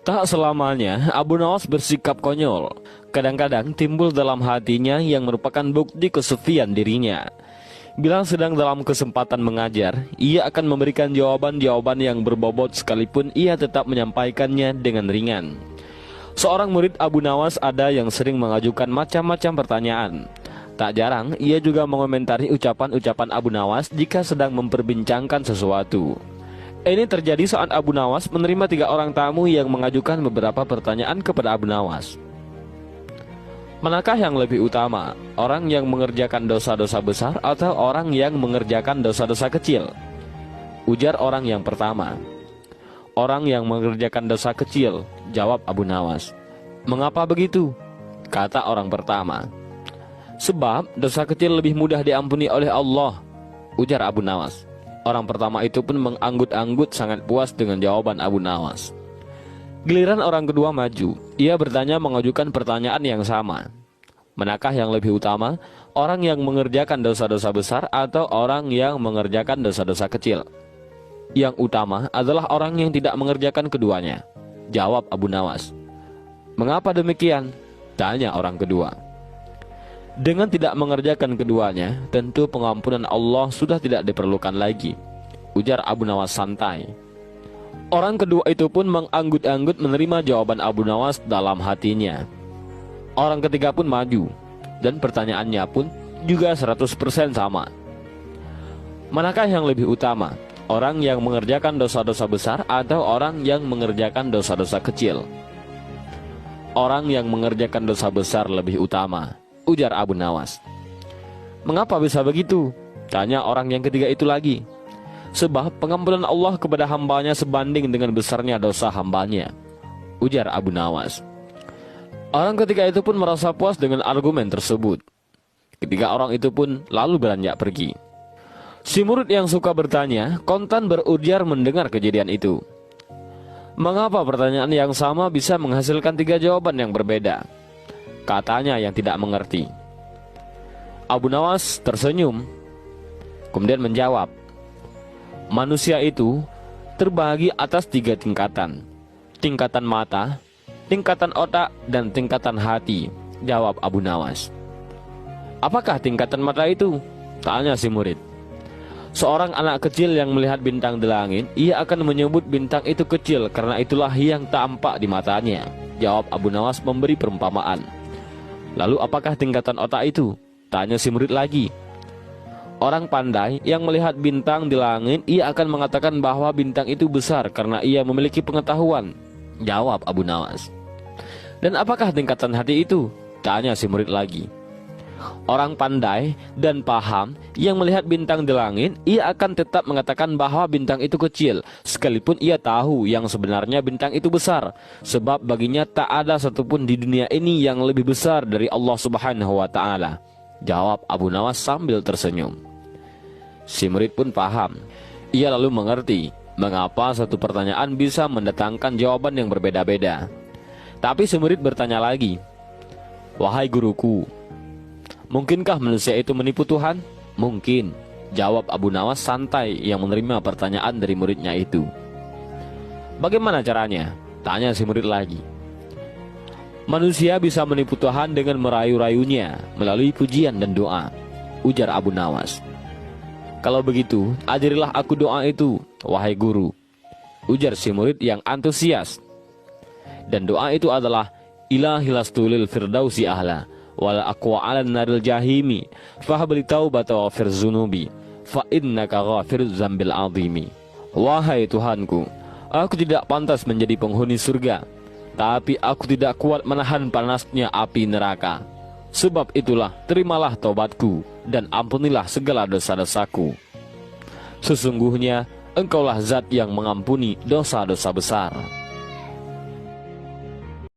Tak selamanya Abu Nawas bersikap konyol. Kadang-kadang timbul dalam hatinya yang merupakan bukti kesucian dirinya. Bila sedang dalam kesempatan mengajar, ia akan memberikan jawaban-jawaban yang berbobot sekalipun ia tetap menyampaikannya dengan ringan. Seorang murid Abu Nawas ada yang sering mengajukan macam-macam pertanyaan. Tak jarang ia juga mengomentari ucapan-ucapan Abu Nawas jika sedang memperbincangkan sesuatu. Ini terjadi saat Abu Nawas menerima 3 orang tamu yang mengajukan beberapa pertanyaan kepada Abu Nawas. Manakah yang lebih utama, orang yang mengerjakan dosa-dosa besar atau orang yang mengerjakan dosa-dosa kecil? Ujar orang yang pertama. Orang yang mengerjakan dosa kecil, jawab Abu Nawas. Mengapa begitu? Kata orang pertama. Sebab dosa kecil lebih mudah diampuni oleh Allah, ujar Abu Nawas. Orang pertama itu pun menganggut-anggut sangat puas dengan jawaban Abu Nawas. Giliran orang kedua maju. Ia bertanya mengajukan pertanyaan yang sama. Manakah yang lebih utama, orang yang mengerjakan dosa-dosa besar atau orang yang mengerjakan dosa-dosa kecil? Yang utama adalah orang yang tidak mengerjakan keduanya, jawab Abu Nawas. Mengapa demikian? Tanya orang kedua. Dengan tidak mengerjakan keduanya, tentu pengampunan Allah sudah tidak diperlukan lagi, ujar Abu Nawas santai. Orang kedua itu pun menganggut-anggut menerima jawaban Abu Nawas dalam hatinya. Orang ketiga pun maju, dan pertanyaannya pun juga 100% sama. Manakah yang lebih utama, orang yang mengerjakan dosa-dosa besar atau orang yang mengerjakan dosa-dosa kecil? Orang yang mengerjakan dosa besar lebih utama, ujar Abu Nawas. Mengapa bisa begitu? Tanya orang yang ketiga itu lagi. Sebab pengampunan Allah kepada hambanya sebanding dengan besarnya dosa hambanya, ujar Abu Nawas. Orang ketiga itu pun merasa puas dengan argumen tersebut. Ketiga orang itu pun lalu beranjak pergi. Si murid yang suka bertanya kontan berujar mendengar kejadian itu. Mengapa pertanyaan yang sama bisa menghasilkan 3 jawaban yang berbeda? Katanya yang tidak mengerti. Abu Nawas tersenyum, kemudian menjawab, manusia itu terbagi atas 3 tingkatan. Tingkatan mata, tingkatan otak, dan tingkatan hati, jawab Abu Nawas. Apakah tingkatan mata itu? Tanya si murid. Seorang anak kecil yang melihat bintang di langit, ia akan menyebut bintang itu kecil karena itulah yang tampak di matanya, jawab Abu Nawas memberi perumpamaan. Lalu apakah tingkatan otak itu? Tanya si murid lagi. Orang pandai yang melihat bintang di langit, ia akan mengatakan bahwa bintang itu besar karena ia memiliki pengetahuan, jawab Abu Nawas. Dan apakah tingkatan hati itu? Tanya si murid lagi. Orang pandai dan paham yang melihat bintang di langit, ia akan tetap mengatakan bahwa bintang itu kecil, sekalipun ia tahu yang sebenarnya bintang itu besar, sebab baginya tak ada satupun di dunia ini yang lebih besar dari Allah Subhanahu wa Ta'ala, jawab Abu Nawas sambil tersenyum. Si murid pun paham. Ia lalu mengerti mengapa satu pertanyaan bisa mendatangkan jawaban yang berbeda-beda. Tapi si murid bertanya lagi, wahai guruku, mungkinkah manusia itu menipu Tuhan? Mungkin, jawab Abu Nawas santai yang menerima pertanyaan dari muridnya itu. Bagaimana caranya? Tanya si murid lagi. Manusia bisa menipu Tuhan dengan merayu-rayunya melalui pujian dan doa, ujar Abu Nawas. Kalau begitu, ajarilah aku doa itu, wahai guru, ujar si murid yang antusias. Dan doa itu adalah, Ilahilastulil firdausi ahla, wala aqwa 'alan naril jahimi, fahabli taubata wa fir zunubi, fa innaka ghafiruz zambil azimi. Wahai Tuhanku, aku tidak pantas menjadi penghuni surga, tapi aku tidak kuat menahan panasnya api neraka. Sebab itulah terimalah taubatku dan ampunilah segala dosa-dosaku. Sesungguhnya Engkaulah zat yang mengampuni dosa-dosa besar.